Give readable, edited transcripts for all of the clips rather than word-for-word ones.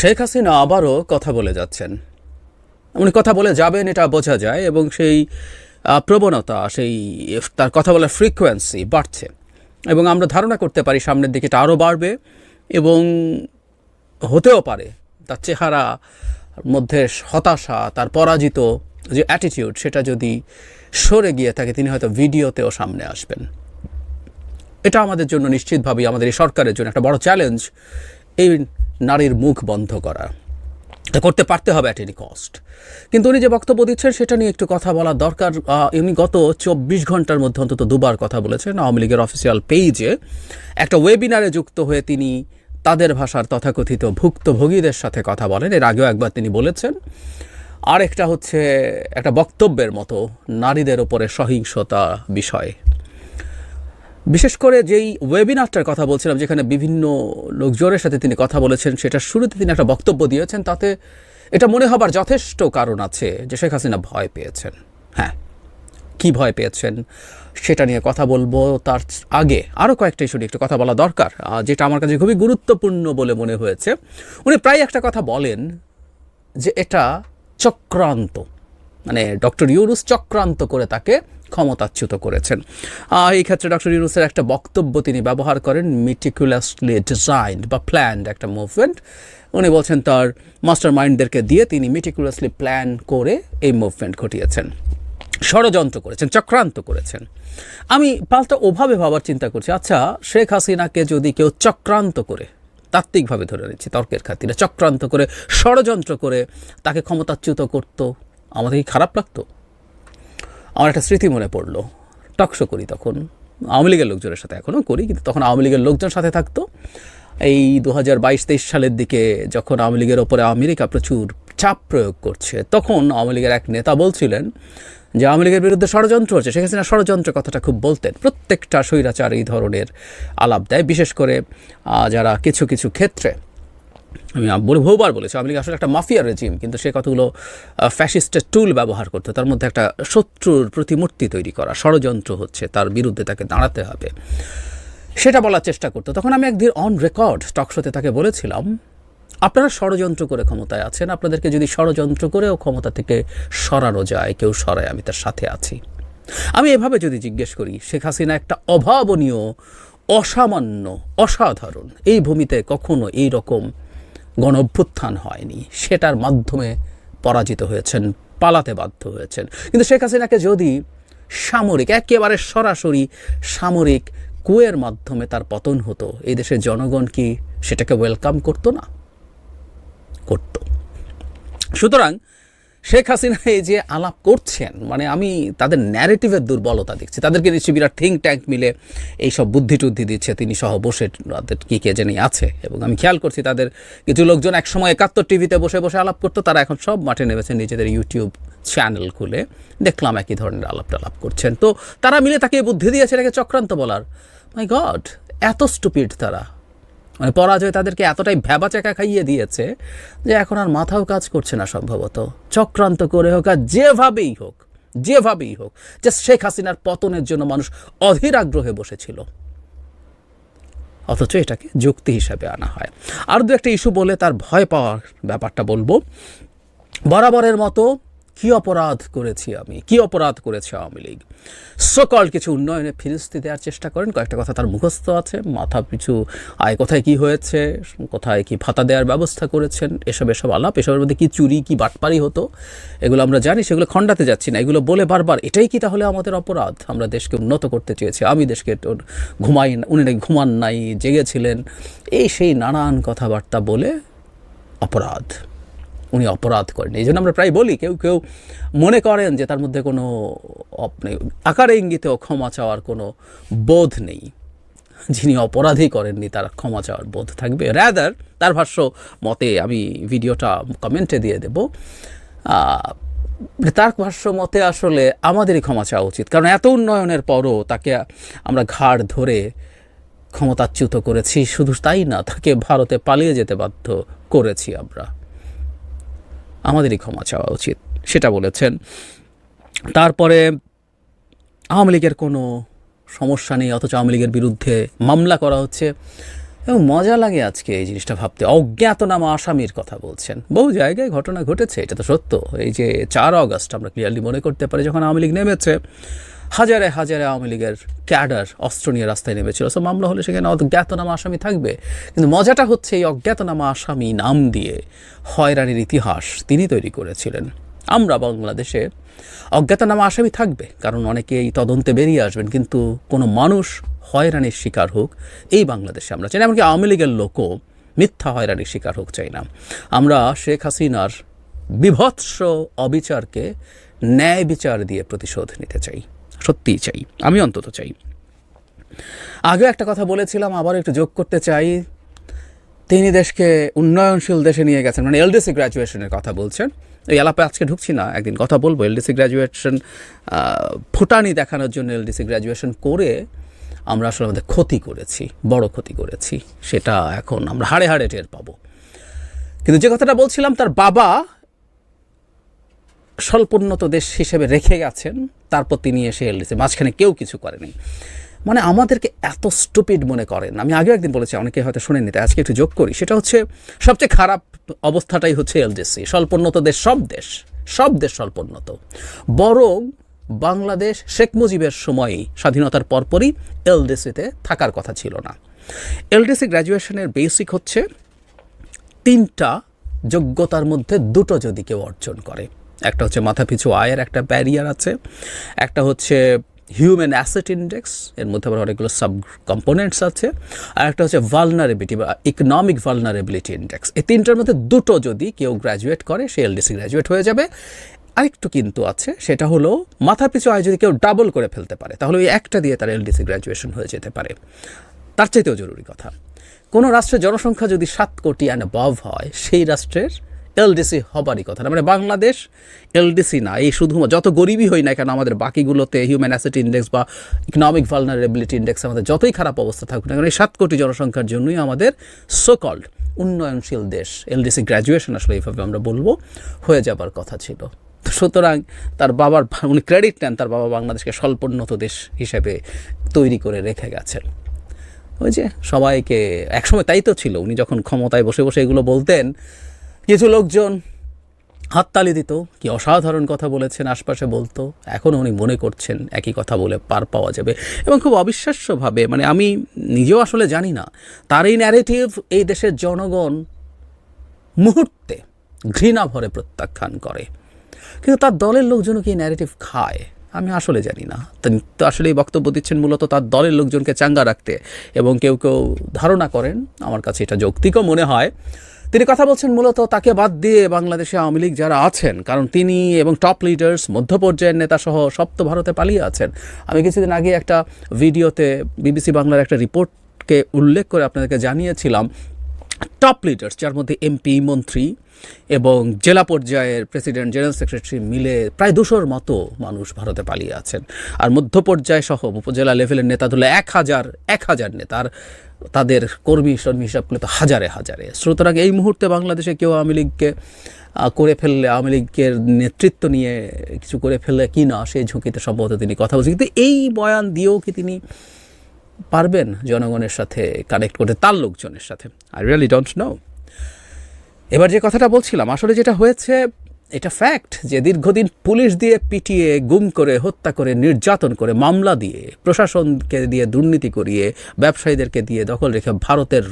শেখ হাসিনা আবারও কথা বলে যাচ্ছেন। উনি কথা বলে যাবেন এটা বোঝা যায়, এবং সেই প্রবণতা, সেই তার কথা বলার ফ্রিকোয়েন্সি বাড়ছে, এবং আমরা ধারণা করতে পারি সামনের দিকে এটা আরও বাড়বে, এবং হতেও পারে তার চেহারা মধ্যে হতাশা, তার পরাজিত যে অ্যাটিটিউড, সেটা যদি সরে গিয়ে থাকে, তিনি হয়তো ভিডিওতেও সামনে আসবেন। এটা আমাদের জন্য নিশ্চিতভাবেই, আমাদের এই সরকারের জন্য একটা বড় চ্যালেঞ্জ, এই নারীর মুখ বন্ধ করা। এটা করতে পারতে হবে অ্যাট এনি কস্ট। কিন্তু উনি যে বক্তব্য দিচ্ছেন সেটা নিয়ে একটু কথা বলা দরকার। উনি গত 24 ঘন্টার মধ্যে অন্তত দুবার কথা বলেছেন। আওয়ামী লীগের অফিসিয়াল পেজে একটা ওয়েবিনারে যুক্ত হয়ে তিনি তাদের ভাষার তথাকথিত ভুক্তভোগীদের সাথে কথা বলেন। এর আগেও একবার তিনি বলেছেন। আরেকটা হচ্ছে একটা বক্তব্যের মতো নারীদের ওপরে সহিংসতা বিষয়। বিশেষ করে যেই ওয়েবিনারটার কথা বলছিলাম, যেখানে বিভিন্ন লোকজনের সাথে তিনি কথা বলেছেন, সেটার শুরুতে তিনি একটা বক্তব্য দিয়েছেন। তাতে এটা মনে হবার যথেষ্ট কারণ আছে যে শেখ হাসিনা ভয় পেয়েছেন। হ্যাঁ, কি ভয় পেয়েছেন সেটা নিয়ে কথা বলবো। তার আগে আরও কয়েকটা ইস্যু নিয়ে একটু কথা বলা দরকার, যেটা আমার কাছে খুবই গুরুত্বপূর্ণ বলে মনে হয়েছে। উনি প্রায় একটা কথা বলেন যে এটা চক্রান্ত, মানে ডক্টর ইউনূস চক্রান্ত করে তাকে ক্ষমতাচ্যুত করেছেন। এই ক্ষেত্রে ডক্টর ইউনূসের একটা বক্তব্য তিনি ব্যবহার করেন, মেটিকুলাসলি ডিজাইনড বা প্ল্যান্ড একটা মুভমেন্ট। উনি বলছেন তার মাস্টার মাইন্ডদেরকে দিয়ে তিনি মেটিকুলাসলি প্ল্যান করে এই মুভমেন্ট ঘটিয়েছেন, ষড়যন্ত্র করেছেন, চক্রান্ত করেছেন। আমি পাল্টা ওভাবে ভাবার চিন্তা করছি, আচ্ছা শেখ হাসিনাকে যদি কেউ চক্রান্ত করে, তাত্ত্বিকভাবে ধরে নিচ্ছি তর্কের খাতিরে, চক্রান্ত করে ষড়যন্ত্র করে তাকে ক্ষমতাচ্যুত করত, আমাদের কি খারাপ লাগতো? আমার একটা স্মৃতি মনে পড়লো, টকশো করি তখন আওয়ামী লীগের লোকজনের সাথে, এখনও করি, কিন্তু তখন আওয়ামী লীগের লোকজন সাথে থাকতো। এই 2022-23 সালের দিকে যখন আওয়ামী লীগের ওপরে আমেরিকা প্রচুর চাপ প্রয়োগ করছে, তখন আওয়ামী লীগের এক নেতা বলছিলেন যে আওয়ামী লীগের বিরুদ্ধে ষড়যন্ত্র হচ্ছে। শেখ হাসিনা ষড়যন্ত্রের কথাটা খুব বলতেন। প্রত্যেকটা স্বৈরাচার এই ধরনের আলাপ দেয়, বিশেষ করে যারা কিছু কিছু ক্ষেত্রে, আমি বহুবার বলেছি, আওয়ামী লীগ আসলে একটা মাফিয়া রেজিম, কিন্তু সে কতগুলো ফ্যাসিস্টের টুল ব্যবহার করতো। তার মধ্যে একটা শত্রুর প্রতিমূর্তি তৈরি করা, ষড়যন্ত্র হচ্ছে, তার বিরুদ্ধে তাকে দাঁড়াতে হবে, সেটা বলার চেষ্টা করতো। তখন আমি একদিন অন রেকর্ড টকশোতে তাকে বলেছিলাম, আপনারা ষড়যন্ত্র করে ক্ষমতায় আছেন, আপনাদেরকে যদি ষড়যন্ত্র করেও ক্ষমতা থেকে সরানো যায়, কেউ সরায়, আমি তার সাথে আছি। আমি এভাবে যদি জিজ্ঞেস করি, শেখ হাসিনা একটা অভাবনীয়, অসামান্য, অসাধারণ, এই ভূমিতে কখনো এই রকম গণ অভ্যুত্থান হয়নি, সেটার মাধ্যমে পরাজিত হয়েছেন, পালাতে বাধ্য হয়েছেন। কিন্তু শেখ হাসিনাকে যদি সামরিক, একেবারে সরাসরি সামরিক কুয়ের মাধ্যমে তার পতন হতো, এই দেশের জনগণ কি সেটাকে ওয়েলকাম করতো না? করত। সুতরাং শেখ হাসিনা এই যে আলাপ করছেন, মানে আমি তাদের ন্যারেটিভের দুর্বলতা দেখছি। তাদেরকে নিশ্চয়ই বিরাট থিঙ্ক ট্যাঙ্ক মিলে এইসব বুদ্ধি টুদ্ধি দিচ্ছে, তিনি সহ বসে, তাদের কী কে জানি আছে। এবং আমি খেয়াল করছি তাদের কিছু লোকজন একসময় 71 টিভিতে বসে বসে আলাপ করতো, তারা এখন সব মাঠে নেমেছে, নিজেদের ইউটিউব চ্যানেল খুলে দেখলাম একই ধরনের আলাপ টালাপ করছেন। তো তারা মিলে তাকে বুদ্ধি দিয়েছে এটাকে চক্রান্ত বলার। মাই গড, এত স্টুপিড তারা, মানে পরাজয় তাদেরকে এতটাই ভ্যাবাচাকা খাইয়ে দিয়েছে যে এখন আর মাথাও কাজ করছে না। সম্ভবত চক্রান্ত করে হোক আর যেভাবেই হোক, যেভাবেই হোক, জাস্ট শেখ হাসিনার পতনের জন্য মানুষ অধীর আগ্রহে বসেছিল, অথচ এটাকে যুক্তি হিসাবে আনা হয়। আর দু একটা ইস্যু বলে তার ভয় পাওয়ার ব্যাপারটা বলবো। বরাবরের মতো কী অপরাধ করেছি আমি, কী অপরাধ করেছে আওয়ামী লীগ, সকল কিছু উন্নয়নে ফিরিস্তি দেওয়ার চেষ্টা করেন। কয়েকটা কথা তার মুখস্থ আছে, মাথা পিছু আয় কোথায় কি হয়েছে, কোথায় কি ভাতা দেওয়ার ব্যবস্থা করেছেন, এসব আলাপ, এসবের মধ্যে কি চুরি কি বাটপারি হতো এগুলো আমরা জানি, সেগুলো খণ্ডাতে যাচ্ছি না। এগুলো বলে বারবার এটাই কি তাহলে আমাদের অপরাধ? আমরা দেশকে উন্নত করতে চেয়েছি, আমি দেশকে ঘুমাই, উনি নাকি ঘুমান নাই, জেগেছিলেন, এই সেই নানান কথাবার্তা বলে অপরাধ, উনি অপরাধ করেন। এই জন্য আমরা প্রায় বলি, কেউ কেউ মনে করেন যে তার মধ্যে কোনো আকারে ইঙ্গিতেও ক্ষমা চাওয়ার কোনো বোধ নেই। যিনি অপরাধী করেননি তার ক্ষমা চাওয়ার বোধ থাকবে। রাদার তার ভাষ্য মতে, আমি ভিডিওটা কমেন্টে দিয়ে দেব, তার ভাষ্য মতে আসলে আমাদেরই ক্ষমা চাওয়া উচিত, কারণ এত উন্নয়নের পরও তাকে আমরা ঘাড় ধরে ক্ষমতাচ্যুত করেছি। শুধু তাই না, তাকে ভারতে পালিয়ে যেতে বাধ্য করেছি আমরা, আমাদেরই ক্ষমা চাওয়া উচিত, সেটা বলেছেন। তারপরে আওয়ামী লীগের কোনো সমস্যা নেই, অথচ আওয়ামী লীগের বিরুদ্ধে মামলা করা হচ্ছে। এবং মজা লাগে আজকে এই জিনিসটা ভাবতে। অজ্ঞাতনামা আসামির কথা বলছেন, বহু জায়গায় ঘটনা ঘটেছে, এটা তো সত্য। এই যে 4 অগস্ট আমরা ক্লিয়ারলি মনে করতে পারি, যখন আওয়ামী লীগ নেমেছে, হাজারে হাজারে আওয়ামী লীগের ক্যাডার অস্ত্র নিয়ে রাস্তায় নেমেছিল। সো মামলা হলে সেখানে অজ্ঞাতনামা আসামি থাকবে, কিন্তু মজাটা হচ্ছে এই অজ্ঞাতনামা আসামি নাম দিয়ে হয়রানির ইতিহাস তিনি তৈরি করেছিলেন। আমরা বাংলাদেশে অজ্ঞাতনামা আসামি থাকবে, কারণ অনেকে এই তদন্তে বেরিয়ে আসবেন, কিন্তু কোনো মানুষ হয়রানির শিকার হোক এই বাংলাদেশে আমরা চাই না। এমনকি আওয়ামী লীগের লোকও মিথ্যা হয়রানির শিকার হোক চাই না। আমরা শেখ হাসিনার বিভৎস অবিচারকে ন্যায় বিচার দিয়ে প্রতিশোধ নিতে চাই, সত্যিই চাই, আমি অন্তত চাই। আগে একটা কথা বলেছিলাম, আবার একটু যোগ করতে চাই। তিনি দেশকে উন্নয়নশীল দেশে নিয়ে গেছেন, মানে এলডিসি গ্র্যাজুয়েশনের কথা বলছেন। এই আলাপে আজকে ঢুকছি না, একদিন কথা বলবো। এলডিসি গ্র্যাজুয়েশন ফুটানি দেখানোর জন্য এলডিসি গ্র্যাজুয়েশন করে আমরা আসলে আমাদের ক্ষতি করেছি, বড় ক্ষতি করেছি, সেটা এখন আমরা হাড়ে হাড়ে টের পাবো। কিন্তু যে কথাটা বলছিলাম, তার বাবা স্বল্পোন্নত দেশ হিসেবে রেখে গেছেন, তারপর তিনি এসে এলডিসি, মাঝখানে কেউ কিছু করেনি। মানে আমাদেরকে এত স্টুপিড মনে করেন। আমি আগেও একদিন বলেছি, অনেকে হয়তো শোনেননি, তাই আজকে একটু যোগ করি। সেটা হচ্ছে সবচেয়ে খারাপ অবস্থাটাই হচ্ছে এলডিসি। স্বল্পোন্নত দেশ, সব দেশ স্বল্পোন্নত। বরং বাংলাদেশ শেখ মুজিবের সময়ই, স্বাধীনতার পরপরই এলডিসিতে থাকার কথা ছিল না। এলডিসি গ্র্যাজুয়েশনের বেসিক হচ্ছে 3টা যোগ্যতার মধ্যে 2টো যদি কেউ অর্জন করে। একটা হচ্ছে মাথাপিছু আয়ের একটা ব্যারিয়ার আছে, একটা হচ্ছে হিউম্যান অ্যাসেট ইন্ডেক্স, এর মধ্যে আবার অনেকগুলো সাব কম্পোনেন্টস আছে, আর একটা হচ্ছে ভালনারেবিলিটি বা ইকোনমিক ভালনারেবিলিটি ইন্ডেক্স। এই 3টার মধ্যে 2টো যদি কেউ গ্র্যাজুয়েট করে, সে এলডিসি গ্র্যাজুয়েট হয়ে যাবে। আরেকটু কিন্তু আছে, সেটা হলো মাথাপিছু আয় যদি কেউ ডাবল করে ফেলতে পারে, তাহলে ওই একটা দিয়ে তার এলডিসি গ্র্যাজুয়েশন হয়ে যেতে পারে। তার চাইতেও জরুরি কথা, কোনো রাষ্ট্রের জনসংখ্যা যদি 7 কোটি অ্যান্ড অ্যাবভ হয়, সেই রাষ্ট্রের এলডিসি হবারই কথা না। মানে বাংলাদেশ এলডিসি না, এই শুধুমাত্র যত গরিবই হই না কেন, আমাদের বাকিগুলোতে হিউম্যান অ্যাসেট ইন্ডেক্স বা ইকোনমিক ভালনারেবিলিটি ইন্ডেক্স আমাদের যতই খারাপ অবস্থা থাকুক না কেন, এই 7 কোটি জনসংখ্যার জন্যই আমাদের সোকল্ড উন্নয়নশীল দেশ এলডিসি গ্র্যাজুয়েশন আসলে এইভাবে আমরা বলবো হয়ে যাবার কথা ছিল। সুতরাং তার বাবার, উনি ক্রেডিট নেন, তার বাবা বাংলাদেশকে স্বল্পোন্নত দেশ হিসেবে তৈরি করে রেখে গেছেন। ওই যে সবাইকে একসময় তাই তো ছিল, উনি যখন ক্ষমতায় বসে বসে এগুলো বলতেন, কিছু লোকজন হাততালি দিত, কি অসাধারণ কথা বলেছেন, আশপাশে বলতো। এখনও উনি মনে করছেন একই কথা বলে পার পাওয়া যাবে, এবং খুব অবিশ্বাস্যভাবে, মানে আমি নিজেও আসলে জানি না, তার এই ন্যারেটিভ এই দেশের জনগণ মুহূর্তে ঘৃণা ভরে প্রত্যাখ্যান করে। কিন্তু তার দলের লোকজনও কি ন্যারেটিভ খায় আমি আসলে জানি না। তিনি তো আসলে এই বক্তব্য দিচ্ছেন মূলত তার দলের লোকজনকে চাঙ্গা রাখতে, এবং কেউ কেউ ধারণা করেন, আমার কাছে এটা যৌক্তিকও মনে হয়, তিনি কথা বলছেন মূলত তাকে বাদ দিয়ে বাংলাদেশে আওয়ামী লীগ যারা আছেন, কারণ তিনি এবং টপ লিডার্স, মধ্য পর্যায়ের নেতা সহ সব তো ভারতে পালিয়ে আছেন। আমি কিছুদিন আগে একটা ভিডিওতে বিবিসি বাংলার একটা রিপোর্টকে উল্লেখ করে আপনাদেরকে জানিয়েছিলাম, টপ লিডার্স, যার মধ্যে এমপি, মন্ত্রী এবং জেলা পর্যায়ের প্রেসিডেন্ট, জেনারেল সেক্রেটারি মিলে প্রায় 200-র মতো মানুষ ভারতে পালিয়ে আছেন। আর মধ্য পর্যায় সহ উপজেলা লেভেলের নেতা ধরলে 1000 নেতা, আর তাদের কর্মী হিসাব করলে তো হাজারে হাজারে। সুতরাং এই মুহূর্তে বাংলাদেশে কেউ আওয়ামী লীগকে করে ফেললে, আওয়ামী লীগের নেতৃত্ব নিয়ে কিছু করে ফেললে কি না, সেই ঝুঁকিতে সম্ভবত তিনি কথা বলছেন। কিন্তু এই বয়ান দিয়েও কি তিনি পারবেন জনগণের সাথে কানেক্ট করতে, তার লোকজনের সাথে? I really don't know. এবার যে কথাটা বলছিলাম, আসলে যেটা হয়েছে এটা ফ্যাক্ট, যে দীর্ঘদিন পুলিশ দিয়ে পিটিয়ে, গুম করে, হত্যা করে, নির্যাতন করে, মামলা দিয়ে, প্রশাসনকে দিয়ে দুর্নীতি করিয়ে, ব্যবসায়ীদেরকে দিয়ে দখল রেখে ভারতের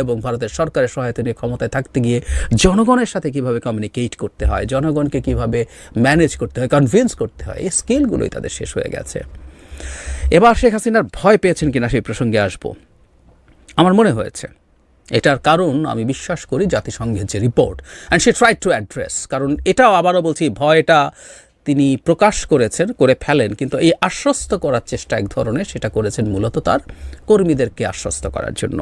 এবং ভারতের সরকারের সহায়তা নিয়ে ক্ষমতায় থাকতে গিয়ে জনগণের সাথে কিভাবে কমিউনিকেট করতে হয়, জনগণকে কিভাবে ম্যানেজ করতে হয়, কনভিন্স করতে হয়, এই স্কিলগুলোই তাদের শেষ হয়ে গেছে। এবার শেখ হাসিনার ভয় পেয়েছেন কিনা সেই প্রসঙ্গে আসবো। আমার মনে হয়েছে এটার কারণ, আমি বিশ্বাস করি জাতিসংঘের যে report, and she tried to address, কারণ এটাও আবারও বলছি, ভয়টা তিনি প্রকাশ করে ফেলেন, কিন্তু এই আশ্বস্ত করার চেষ্টা এক ধরনের, সেটা করেছেন মূলত তার কর্মীদেরকে আশ্বস্ত করার জন্য।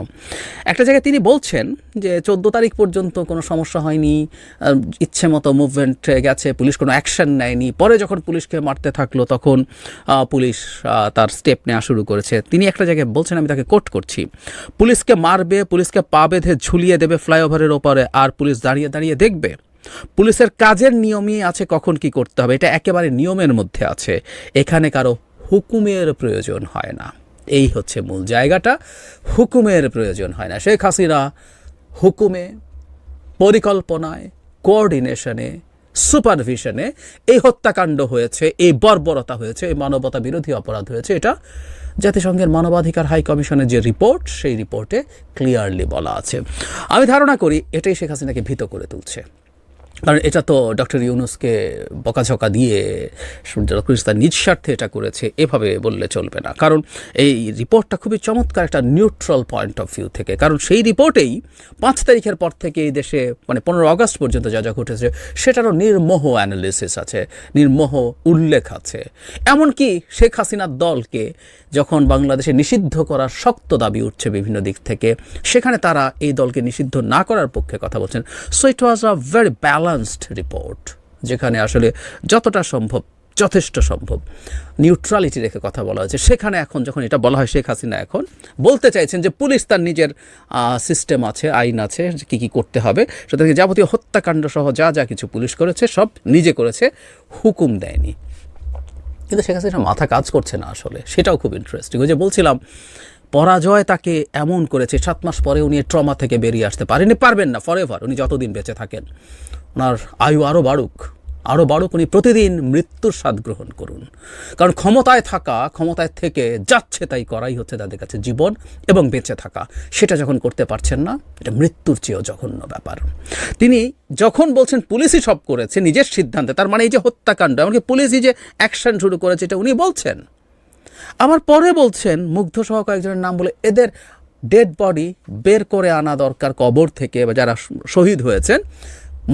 একটা জায়গায় তিনি বলছেন যে 14 তারিখ পর্যন্ত কোনো সমস্যা হয়নি, ইচ্ছে মতো মুভমেন্ট গেছে, পুলিশ কোনো অ্যাকশন নেয়নি। পরে যখন পুলিশকে মারতে থাকলো, তখন পুলিশ তার স্টেপ নেওয়া শুরু করেছে। তিনি একটা জায়গায় বলছেন, আমি তাকে কোট করছি, পুলিশকে মারবে, পুলিশকে পা বেঁধে ঝুলিয়ে দেবে ফ্লাইওভারের ওপরে, আর পুলিশ দাঁড়িয়ে দাঁড়িয়ে দেখবে। পুলিশের কাজের নিয়মই আছে কখন কি করতে হবে, এটা একেবারে নিয়মের মধ্যে আছে, এখানে কারো হুকুমের প্রয়োজন হয় না। এই হচ্ছে মূল জায়গাটা। হুকুমের প্রয়োজন হয় না। শেখ হাসিনা হুকুমে, পরিকল্পনায়, কোঅর্ডিনেশনে, সুপারভিশনে এই হত্যাকাণ্ড হয়েছে, এই বর্বরতা হয়েছে, এই মানবতা বিরোধী অপরাধ হয়েছে। এটা জাতিসংঘের মানবাধিকার হাই কমিশনের যে রিপোর্ট, সেই রিপোর্টে ক্লিয়ারলি বলা আছে। আমি ধারণা করি এটাই শেখ হাসিনাকে ভীত করে তুলছে। কারণ এটা তো ডক্টর ইউনূসকে বকাঝকা দিয়ে ডক্টর ইউনূস তার নিজ স্বার্থে এটা করেছে, এভাবে বললে চলবে না। কারণ এই রিপোর্টটা খুবই চমৎকার একটা নিউট্রাল পয়েন্ট অফ ভিউ থেকে। কারণ সেই রিপোর্টেই 5 তারিখের পর থেকে এই দেশে মানে 15 আগস্ট পর্যন্ত যা যা ঘটেছে সেটারও নির্মোহ অ্যানালিসিস আছে, নির্মোহ উল্লেখ আছে। এমনকি শেখ হাসিনার দলকে যখন বাংলাদেশে নিষিদ্ধ করার শক্ত দাবি উঠছে বিভিন্ন দিক থেকে, সেখানে তারা এই দলকে নিষিদ্ধ না করার পক্ষে কথা বলছেন। So it was a very balanced report, যেখানে আসলে যতটা সম্ভব, যথেষ্ট সম্ভব নিউট্রালিটি রেখে কথা বলা হয়েছে। সেখানে এখন যখন এটা বলা হয়, শেখ হাসিনা এখন বলতে চাইছেন যে পুলিশ তার নিজের সিস্টেম আছে, আইন আছে, কী কী করতে হবে, সুতরাং যাবতীয় হত্যাকাণ্ড সহ যা যা কিছু পুলিশ করেছে সব নিজে করেছে, হুকুম দেয়নি। কিন্তু শেখ হাসিনা মাথা কাজ করছে না আসলে, সেটাও খুব ইন্টারেস্টিং। ওই যে বলছিলাম, পরাজয় তাকে এমন করেছে, 7 মাস পরে উনি ট্রমা থেকে বেরিয়ে আসতে পারবেন না ফরএভার। উনি যতদিন বেঁচে থাকেন, ওনার আয়ু আরও বাড়ুক, উনি প্রতিদিন মৃত্যুর স্বাদ গ্রহণ করুন। কারণ ক্ষমতায় থাকা, ক্ষমতায় থেকে যাচ্ছে তাই করাই হচ্ছে তাদের কাছে জীবন এবং বেঁচে থাকা। সেটা যখন করতে পারছেন না, এটা মৃত্যুর চেয়েও জঘন্য ব্যাপার। তিনি যখন বলছেন পুলিশই সব করেছে নিজের সিদ্ধান্তে, তার মানে এই যে হত্যাকাণ্ড, এমনকি পুলিশই যে অ্যাকশন শুরু করেছে, এটা উনি বলছেন। আবার পরে বলছেন, মুগ্ধ সহ কয়েকজনের নাম বলে, এদের ডেড বডি বের করে আনা দরকার কবর থেকে, বা যারা শহীদ হয়েছেন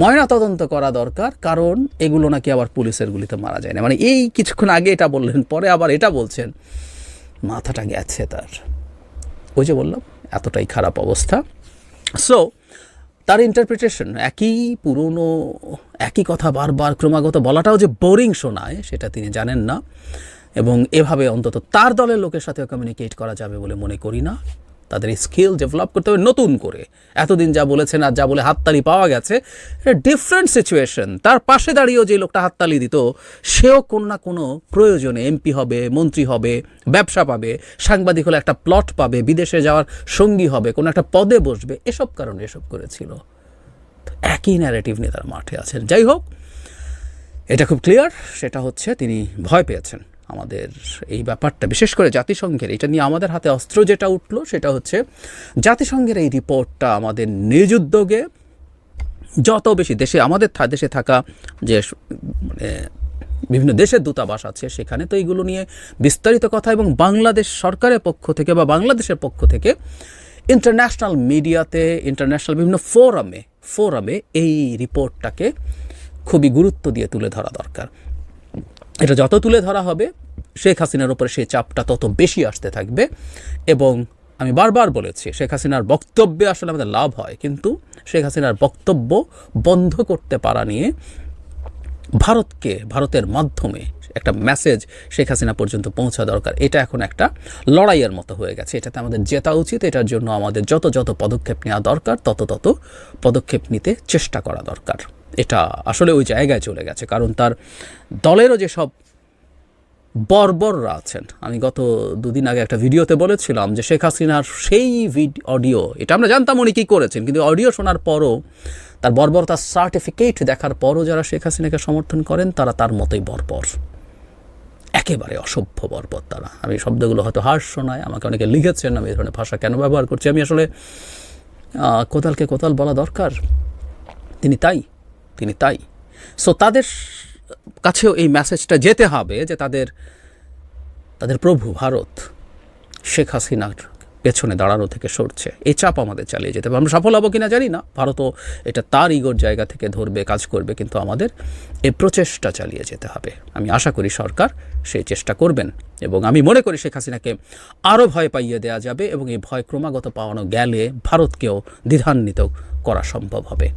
ময়না তদন্ত করা দরকার, কারণ এগুলো নাকি আবার পুলিশের গুলিতে মারা যায় না। মানে এই কিছুক্ষণ আগে এটা বললেন, পরে আবার এটা বলছেন। মাথাটা গেছে তার। ওই যে বললাম, এতটাই খারাপ অবস্থা। সো তার ইন্টারপ্রিটেশন একই পুরনো, একই কথা বারবার ক্রমাগত বলাটাও যে বোরিং শোনায় সেটা তিনি জানেন না। এবং এভাবে অন্তত তার দলের লোকের সাথেও কমিউনিকেট করা যাবে বলে মনে করি না। তাদের স্কিল ডেভেলপ করতে হবে নতুন করে। এতদিন যা বলেছেন আর যা বলে হাততালি পাওয়া গেছে, এটা ডিফারেন্ট সিচুয়েশন। তার পাশে দাঁড়িয়েও যে লোকটা হাততালি দিত, সেও কোনো না কোনো প্রয়োজনে এমপি হবে, মন্ত্রী হবে, ব্যবসা পাবে, সাংবাদিক হলে একটা প্লট পাবে, বিদেশে যাওয়ার সঙ্গী হবে, কোনো একটা পদে বসবে, এসব কারণে এসব করেছিল। একই ন্যারেটিভ নিয়ে তার মাঠে আছেন। যাই হোক, এটা খুব ক্লিয়ার, সেটা হচ্ছে তিনি ভয় পেয়েছেন। আমাদের এই ব্যাপারটা, বিশেষ করে জাতিসংঘের, এটা নিয়ে আমাদের হাতে অস্ত্র যেটা উঠলো সেটা হচ্ছে জাতিসংঘের এই রিপোর্টটা আমাদের নিজ উদ্যোগে যত বেশি দেশে, আমাদের দেশে থাকা যে মানে বিভিন্ন দেশের দূতাবাস আছে, সেখানে তো এইগুলো নিয়ে বিস্তারিত কথা, এবং বাংলাদেশ সরকারের পক্ষ থেকে বা বাংলাদেশের পক্ষ থেকে ইন্টারন্যাশনাল মিডিয়াতে, ইন্টারন্যাশনাল বিভিন্ন ফোরামে এই রিপোর্টটাকে খুবই গুরুত্ব দিয়ে তুলে ধরা দরকার। এটা যত তুলে ধরা হবে, শেখ হাসিনার উপরে সেই চাপটা তত বেশি আসতে থাকবে। এবং আমি বারবার বলেছি, শেখ হাসিনার বক্তব্যে আসলে আমাদের লাভ হয়, কিন্তু শেখ হাসিনার বক্তব্য বন্ধ করতে পারা নিয়ে ভারতের মাধ্যমে একটা মেসেজ শেখ হাসিনা পর্যন্ত পৌঁছা দরকার। এটা এখন একটা লড়াইয়ের মতো হয়ে গেছে। এটাতে আমাদের জেতা উচিত। এটার জন্য আমাদের যত পদক্ষেপ নেওয়া দরকার, তত পদক্ষেপ নিতে চেষ্টা করা দরকার। এটা আসলে ওই জায়গায় চলে গেছে। কারণ তার দলেরও যেসব বর্বররা আছেন, আমি গত 2 দিন আগে একটা ভিডিওতে বলেছিলাম যে শেখ হাসিনার সেই অডিও, এটা আমরা জানতাম উনি কী করেছেন, কিন্তু অডিও শোনার পরও, তার বর্বরতার সার্টিফিকেট দেখার পরও যারা শেখ হাসিনাকে সমর্থন করেন, তারা তার মতোই বর্বর, একেবারে অসভ্য বর্বর তারা। আমি শব্দগুলো হয়তো হার্শ শোনায়, আমাকে অনেকে লিখেছেন আমি এই ধরনের ভাষা কেন ব্যবহার করছি। আমি আসলে কোদালকে কোদাল বলা দরকার, তিনি তাই। সো তাদের কাছেও এই মেসেজটা যেতে হবে যে তাদের প্রভু ভারত শেখ হাসিনার পেছনে দাঁড়ানো থেকে সরছে। এই চাপ আমাদের চালিয়ে যেতে হবে। আমরা সফল হবো কিনা জানি না, ভারতও এটা তার ইগোর জায়গা থেকে ধরবে, কাজ করবে, কিন্তু আমাদের এই প্রচেষ্টা চালিয়ে যেতে হবে। আমি আশা করি সরকার সেই চেষ্টা করবেন, এবং আমি মনে করি শেখ হাসিনাকে আরও ভয় পাইয়ে দেওয়া যাবে, এবং এই ভয় ক্রমাগত পাওয়ানো গেলে ভারতকেও দ্বিধান্বিত করা সম্ভব হবে।